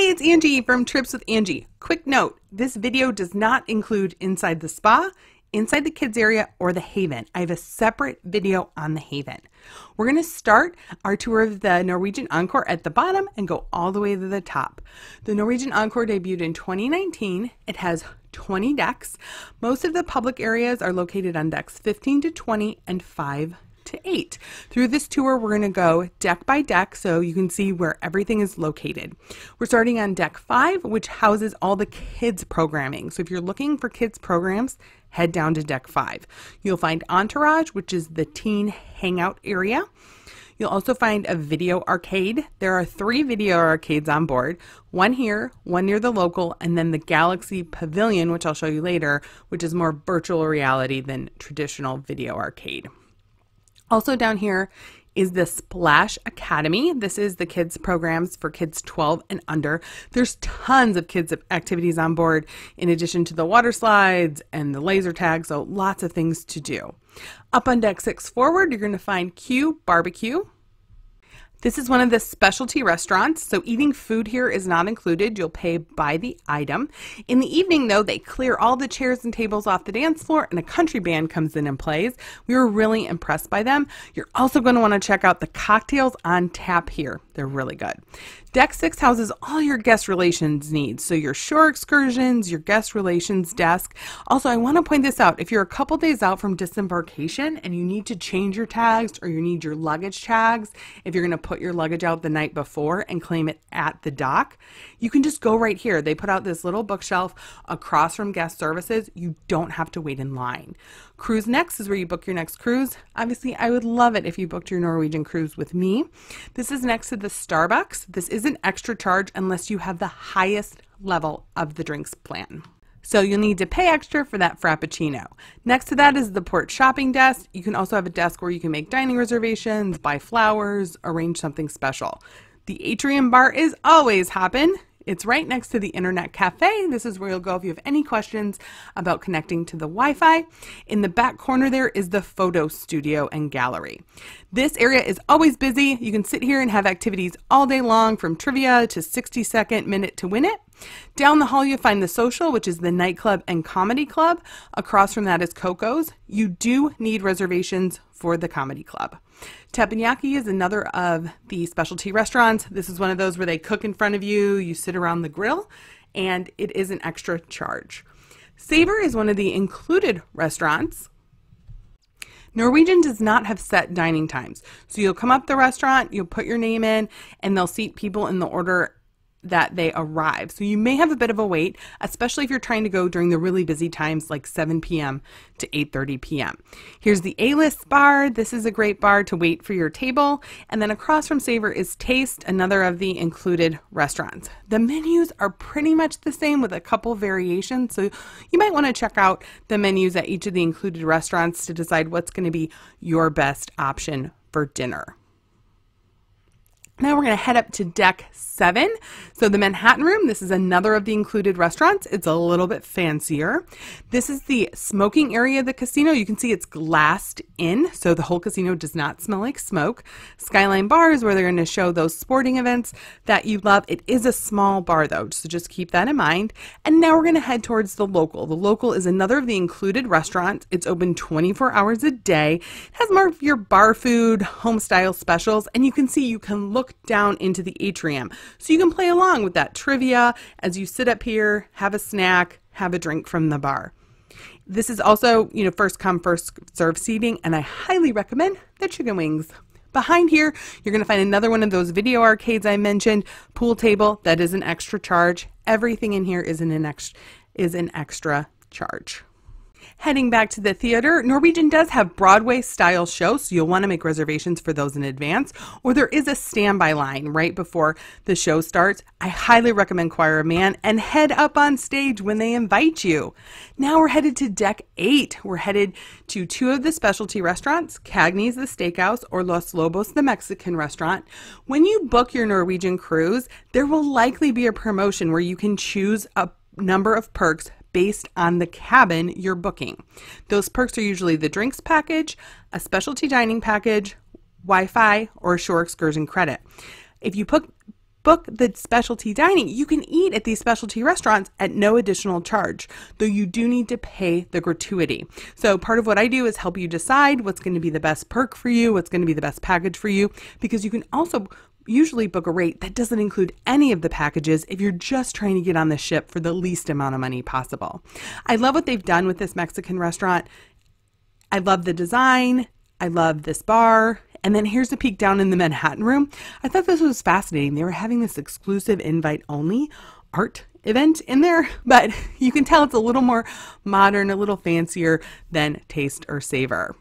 Hey, it's Angie from Trips with Angie. Quick note, this video does not include inside the spa, inside the kids area, or the Haven. I have a separate video on the Haven. We're going to start our tour of the Norwegian Encore at the bottom and go all the way to the top. The Norwegian Encore debuted in 2019. It has 20 decks. Most of the public areas are located on decks 15 to 20 and 5 to 8. Through this tour, we're going to go deck by deck so you can see where everything is located. We're starting on deck 5, which houses all the kids programming. So if you're looking for kids programs, head down to deck 5. You'll find Entourage, which is the teen hangout area. You'll also find a video arcade. There are 3 video arcades on board, one here, one near the local, and then the Galaxy Pavilion, which I'll show you later, which is more virtual reality than traditional video arcade. Also down here is the Splash Academy. This is the kids programs for kids 12 and under. There's tons of kids activities on board in addition to the water slides and the laser tag, so lots of things to do. Up on deck 6 forward, you're going to find Q Barbecue. This is one of the specialty restaurants, so eating food here is not included. You'll pay by the item. In the evening, though, they clear all the chairs and tables off the dance floor, and a country band comes in and plays. We were really impressed by them. You're also going to want to check out the cocktails on tap here. They're really good. Deck 6 houses all your guest relations needs, so your shore excursions, your guest relations desk. Also, I want to point this out. If you're a couple days out from disembarkation and you need to change your tags or you need your luggage tags, if you're going to put your luggage out the night before and claim it at the dock, you can just go right here. They put out this little bookshelf across from guest services. You don't have to wait in line. Cruise Next is where you book your next cruise. Obviously, I would love it if you booked your Norwegian cruise with me. This is next to the Starbucks. This is an extra charge unless you have the highest level of the drinks plan. So you'll need to pay extra for that Frappuccino. Next to that is the port shopping desk. You can also have a desk where you can make dining reservations, buy flowers, arrange something special. The atrium bar is always hopping. It's right next to the Internet Cafe. This is where you'll go if you have any questions about connecting to the Wi-Fi. In the back corner there is the photo studio and gallery. This area is always busy. You can sit here and have activities all day long, from trivia to 60-second minute to win it. Down the hall you'll find the social, which is the nightclub and comedy club. Across from that is Coco's. You do need reservations for the comedy club. Teppanyaki is another of the specialty restaurants. This is one of those where they cook in front of you, you sit around the grill, and it is an extra charge. Savor is one of the included restaurants. Norwegian does not have set dining times. So you'll come up the restaurant, you'll put your name in, and they'll seat people in the order that they arrive. So you may have a bit of a wait, especially if you're trying to go during the really busy times like 7 p.m. to 8:30 p.m. Here's the A-list bar. This is a great bar to wait for your table. And then across from Savor is Taste, another of the included restaurants. The menus are pretty much the same with a couple variations. So you might want to check out the menus at each of the included restaurants to decide what's going to be your best option for dinner. Now we're going to head up to deck 7. So the Manhattan Room, this is another of the included restaurants. It's a little bit fancier. This is the smoking area of the casino. You can see it's glassed in, so the whole casino does not smell like smoke. Skyline Bar is where they're going to show those sporting events that you love. It is a small bar though, so just keep that in mind. And now we're going to head towards the Local. The Local is another of the included restaurants. It's open 24 hours a day. It has more of your bar food, home style specials, and you can see you can look down into the atrium. So you can play along with that trivia as you sit up here, have a snack, have a drink from the bar. This is also, first come, first serve seating, and I highly recommend the chicken wings. Behind here, you're going to find another one of those video arcades I mentioned, pool table, that is an extra charge. Everything in here is an extra charge. Heading back to the theater, Norwegian does have Broadway style shows, so you'll want to make reservations for those in advance, or there is a standby line right before the show starts. I highly recommend Choir of Man and head up on stage when they invite you. Now we're headed to deck 8. We're headed to 2 of the specialty restaurants, Cagney's the Steakhouse or Los Lobos the Mexican restaurant. When you book your Norwegian cruise, there will likely be a promotion where you can choose a number of perks based on the cabin you're booking. Those perks are usually the drinks package, a specialty dining package, Wi-Fi, or a shore excursion credit. If you book the specialty dining, you can eat at these specialty restaurants at no additional charge, though you do need to pay the gratuity. So part of what I do is help you decide what's going to be the best perk for you, what's going to be the best package for you, because you can also usually book a rate that doesn't include any of the packages if you're just trying to get on the ship for the least amount of money possible. I love what they've done with this Mexican restaurant. I love the design. I love this bar. And then here's a peek down in the Manhattan room. I thought this was fascinating. They were having this exclusive invite only art event in there, but you can tell it's a little more modern, a little fancier than Taste or Savor.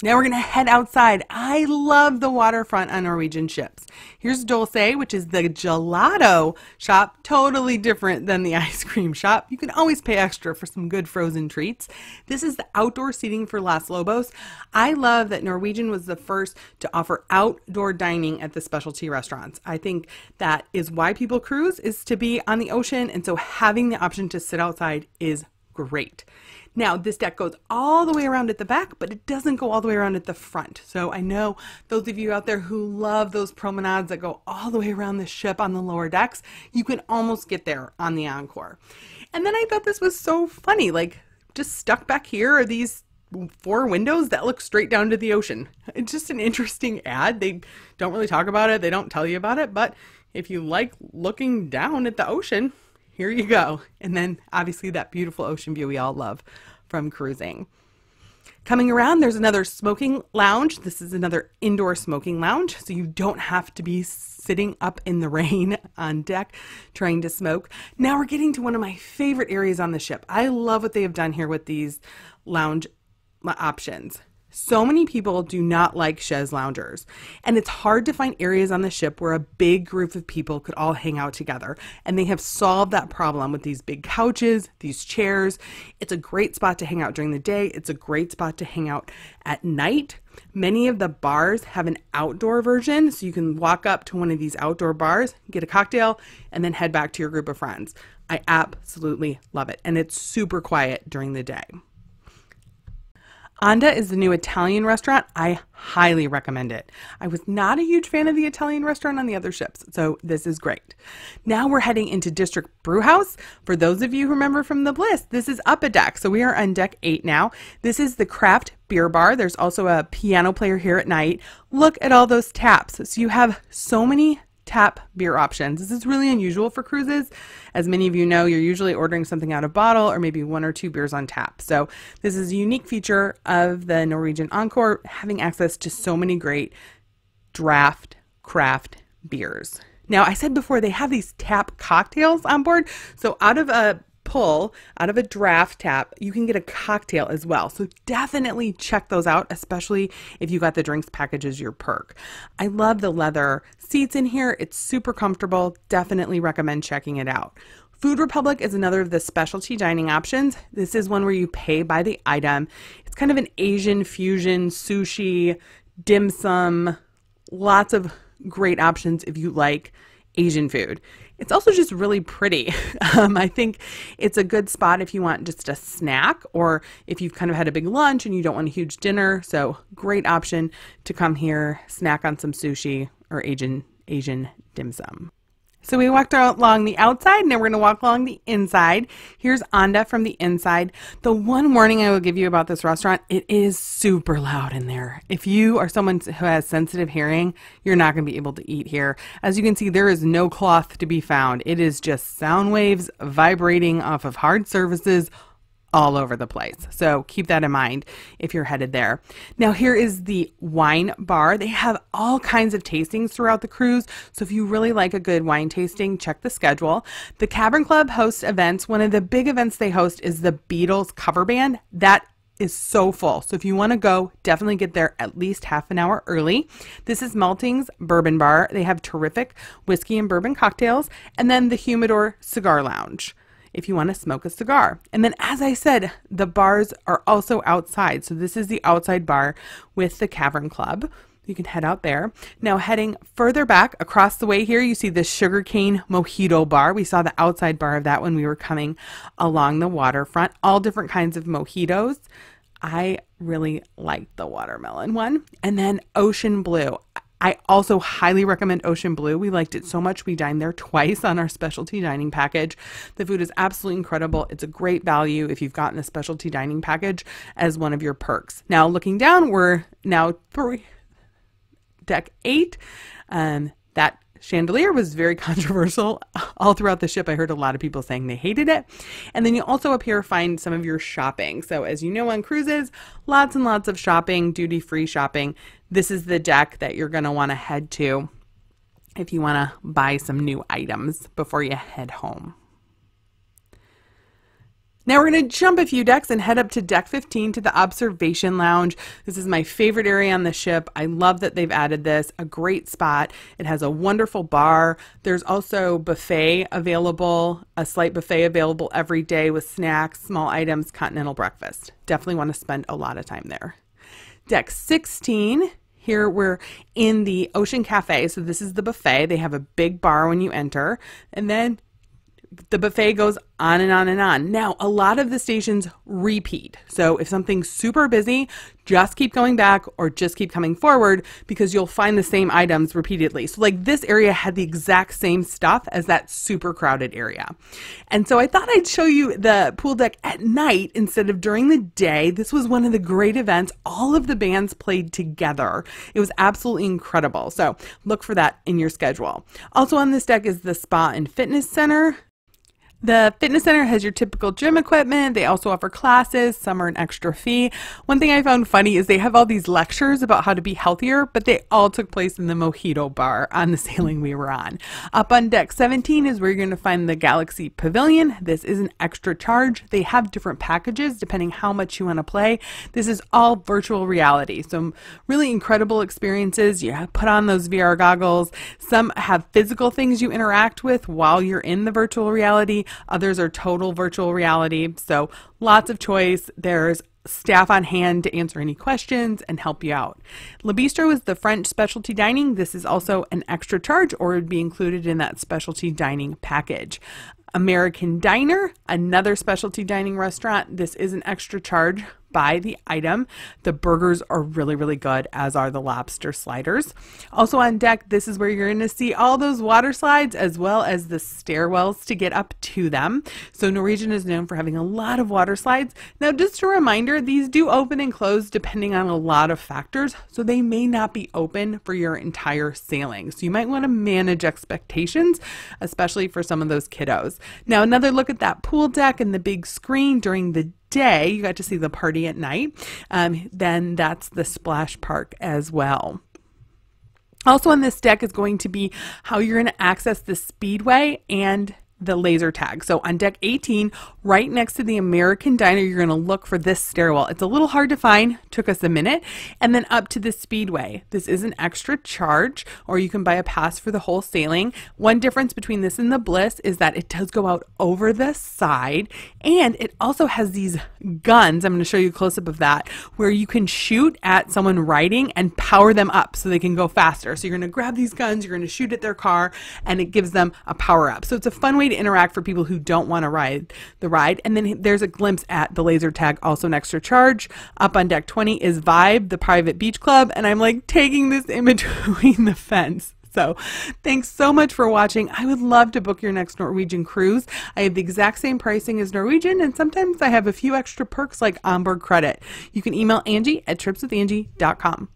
Now we're going to head outside. I love the waterfront on Norwegian ships. Here's Dulce, which is the gelato shop, totally different than the ice cream shop. You can always pay extra for some good frozen treats. This is the outdoor seating for Los Lobos. I love that Norwegian was the first to offer outdoor dining at the specialty restaurants. I think that is why people cruise, is to be on the ocean, and so having the option to sit outside is great. Now, this deck goes all the way around at the back, but it doesn't go all the way around at the front. So I know those of you out there who love those promenades that go all the way around the ship on the lower decks, you can almost get there on the Encore. And then I thought this was so funny, like just stuck back here are these 4 windows that look straight down to the ocean. It's just an interesting ad. They don't really talk about it. They don't tell you about it, but if you like looking down at the ocean, here you go. And then obviously that beautiful ocean view we all love from cruising. Coming around, there's another smoking lounge. This is another indoor smoking lounge, so you don't have to be sitting up in the rain on deck trying to smoke. Now we're getting to one of my favorite areas on the ship. I love what they have done here with these lounge options. So many people do not like chaise loungers, and it's hard to find areas on the ship where a big group of people could all hang out together, and they have solved that problem with these big couches, these chairs. It's a great spot to hang out during the day. It's a great spot to hang out at night. Many of the bars have an outdoor version, so you can walk up to one of these outdoor bars, get a cocktail, and then head back to your group of friends. I absolutely love it, and it's super quiet during the day. Onda is the new Italian restaurant. I highly recommend it. I was not a huge fan of the Italian restaurant on the other ships, so this is great. Now we're heading into District Brewhouse. For those of you who remember from the Bliss, this is up a deck, so we are on deck 8 now. This is the craft beer bar. There's also a piano player here at night. Look at all those taps. So you have so many tap beer options. This is really unusual for cruises. As many of you know, you're usually ordering something out of bottle or maybe 1 or 2 beers on tap. So this is a unique feature of the Norwegian Encore, having access to so many great draft craft beers. Now, I said before, they have these tap cocktails on board. So out of a draft tap, you can get a cocktail as well. So definitely check those out, especially if you got the drinks package as your perk. I love the leather seats in here. It's super comfortable. Definitely recommend checking it out. Food Republic is another of the specialty dining options. This is one where you pay by the item. It's kind of an Asian fusion, sushi, dim sum, lots of great options if you like Asian food. It's also just really pretty. I think it's a good spot if you want just a snack, or if you've kind of had a big lunch and you don't want a huge dinner. So great option to come here, snack on some sushi or Asian dim sum. So we walked along the outside, now we're going to walk along the inside. Here's Onda from the inside. The one warning I will give you about this restaurant, it is super loud in there. If you are someone who has sensitive hearing, you're not going to be able to eat here. As you can see, there is no cloth to be found. It is just sound waves vibrating off of hard surfaces all over the place. So keep that in mind if you're headed there. Now here is the wine bar. They have all kinds of tastings throughout the cruise. So if you really like a good wine tasting, check the schedule. The Cabin Club hosts events. One of the big events they host is the Beatles cover band. That is so full. So if you want to go, definitely get there at least half an hour early. This is Malting's Bourbon Bar. They have terrific whiskey and bourbon cocktails. And then the Humidor Cigar Lounge, if you want to smoke a cigar. And then, as I said, the bars are also outside. So this is the outside bar with the Cavern Club. You can head out there. Now heading further back across the way here, you see the Sugarcane Mojito Bar. We saw the outside bar of that when we were coming along the waterfront. All different kinds of mojitos. I really liked the watermelon one. And then Ocean Blue. I also highly recommend Ocean Blue. We liked it so much we dined there twice on our specialty dining package. The food is absolutely incredible. It's a great value if you've gotten a specialty dining package as one of your perks. Now looking down, we're now deck 8. That chandelier was very controversial all throughout the ship. I heard a lot of people saying they hated it. And then you also up here find some of your shopping. So as you know, on cruises, lots and lots of shopping, duty-free shopping. This is the deck that you're going to want to head to if you want to buy some new items before you head home. Now we're going to jump a few decks and head up to deck 15 to the observation lounge. This is my favorite area on the ship. I love that they've added this, a great spot. It has a wonderful bar. There's also buffet available, a slight buffet available every day with snacks, small items, continental breakfast. Definitely want to spend a lot of time there. Deck 16. Here we're in the Ocean Cafe. So this is the buffet. They have a big bar when you enter, and then the buffet goes on and on and on. Now, a lot of the stations repeat. So if something's super busy, just keep going back or just keep coming forward because you'll find the same items repeatedly. So like this area had the exact same stuff as that super crowded area. And so I thought I'd show you the pool deck at night instead of during the day. This was one of the great events. All of the bands played together. It was absolutely incredible. So look for that in your schedule. Also on this deck is the Spa and Fitness Center. The fitness center has your typical gym equipment. They also offer classes. Some are an extra fee. One thing I found funny is they have all these lectures about how to be healthier, but they all took place in the Mojito Bar on the sailing we were on. Up on deck 17 is where you're going to find the Galaxy Pavilion. This is an extra charge. They have different packages depending how much you want to play. This is all virtual reality. Some really incredible experiences. You put on those VR goggles. Some have physical things you interact with while you're in the virtual reality. Others are total virtual reality. So lots of choice. There's staff on hand to answer any questions and help you out. Le Bistro is the French specialty dining. This is also an extra charge or would be included in that specialty dining package. American Diner, another specialty dining restaurant. This is an extra charge by the item. The burgers are really, really good, as are the lobster sliders. Also on deck, this is where you're going to see all those water slides as well as the stairwells to get up to them. So Norwegian is known for having a lot of water slides. Now, just a reminder, these do open and close depending on a lot of factors, so they may not be open for your entire sailing. So you might want to manage expectations, especially for some of those kiddos. Now, another look at that pool deck and the big screen during the day. You got to see the party at night. Then that's the splash park as well. Also on this deck is going to be how you're going to access the Speedway and the laser tag. So on deck 18, right next to the American Diner, you're going to look for this stairwell. It's a little hard to find, took us a minute, and then up to the Speedway. This is an extra charge, or you can buy a pass for the whole sailing. One difference between this and the Bliss is that it does go out over the side, and it also has these guns. I'm going to show you a close-up of that, where you can shoot at someone riding and power them up so they can go faster. So you're going to grab these guns, you're going to shoot at their car, and it gives them a power up. So it's a fun way to interact for people who don't want to ride the ride. And then there's a glimpse at the laser tag, also an extra charge. Up on deck 20 is Vibe, the private beach club, and I'm like taking this in between the fence. So thanks so much for watching. I would love to book your next Norwegian cruise. I have the exact same pricing as Norwegian, and sometimes I have a few extra perks like onboard credit. You can email Angie at tripswithangie.com.